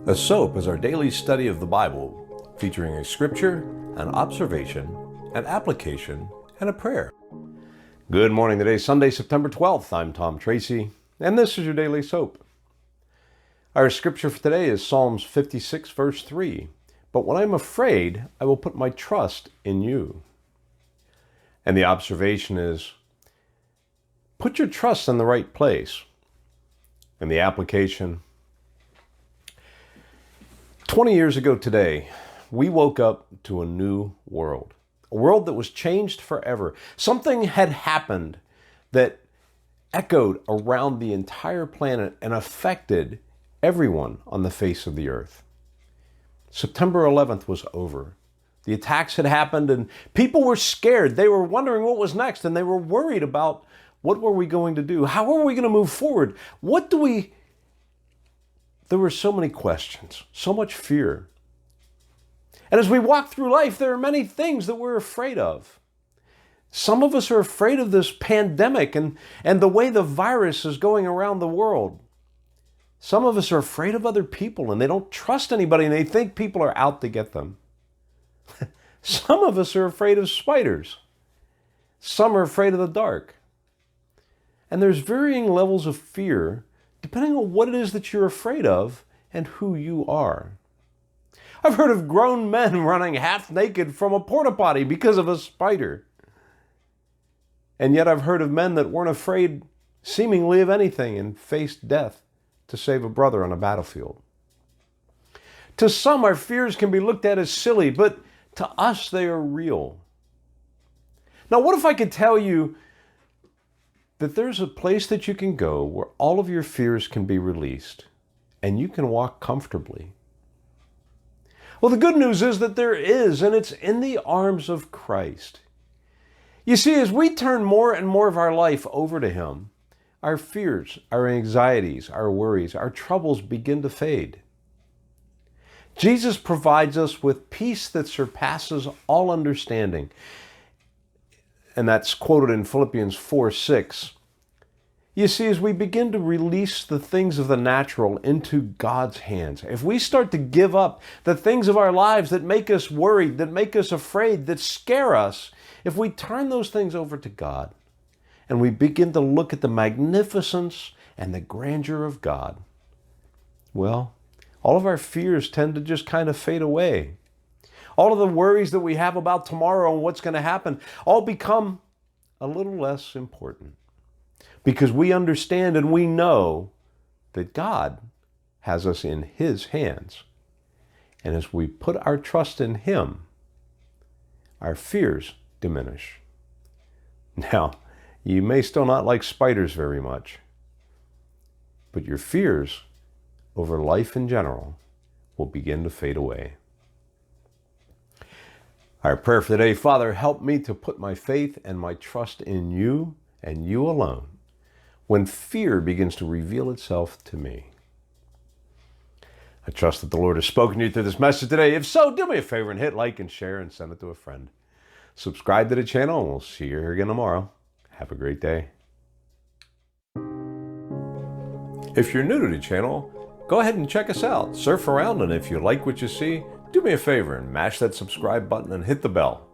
S.O.A.P is our daily study of the Bible, featuring a scripture, an observation, an application, and a prayer. Good morning. Today is Sunday, September 12th. I'm Tom Tracy, and this is your daily S.O.A.P. Our scripture for today is Psalms 56, verse 3. But when I'm afraid, I will put my trust in you. And the observation is, put your trust in the right place. And the application, 20 years ago today, we woke up to a new world. A world that was changed forever. Something had happened that echoed around the entire planet and affected everyone on the face of the earth. September 11th was over. The attacks had happened and people were scared. They were wondering what was next, and they were worried about what were we going to do? How are we going to move forward? There were so many questions, so much fear. And as we walk through life, there are many things that we're afraid of. Some of us are afraid of this pandemic and the way the virus is going around the world. Some of us are afraid of other people and they don't trust anybody and they think people are out to get them. Some of us are afraid of spiders. Some are afraid of the dark. And there's varying levels of fear depending on what it is that you're afraid of and who you are. I've heard of grown men running half naked from a porta potty because of a spider. And yet I've heard of men that weren't afraid seemingly of anything and faced death to save a brother on a battlefield. To some, our fears can be looked at as silly, but to us, they are real. Now, what if I could tell you that there's a place that you can go where all of your fears can be released and you can walk comfortably? Well, the good news is that there is, and it's in the arms of Christ. You see, as we turn more and more of our life over to Him, our fears, our anxieties, our worries, our troubles begin to fade. Jesus provides us with peace that surpasses all understanding. And that's quoted in Philippians 4:6. You see, as we begin to release the things of the natural into God's hands, if we start to give up the things of our lives that make us worried, that make us afraid, that scare us, if we turn those things over to God and we begin to look at the magnificence and the grandeur of God, well, all of our fears tend to just kind of fade away. All of the worries that we have about tomorrow and what's going to happen all become a little less important because we understand and we know that God has us in His hands. And as we put our trust in Him, our fears diminish. Now, you may still not like spiders very much, but your fears over life in general will begin to fade away. Our prayer for today: Father, help me to put my faith and my trust in you and you alone when fear begins to reveal itself to me. I trust that the Lord has spoken to you through this message today. If so, do me a favor and hit like and share and send it to a friend. Subscribe to the channel and we'll see you here again tomorrow. Have a great day. If you're new to the channel, go ahead and check us out. Surf around, and if you like what you see, do me a favor and mash that subscribe button and hit the bell.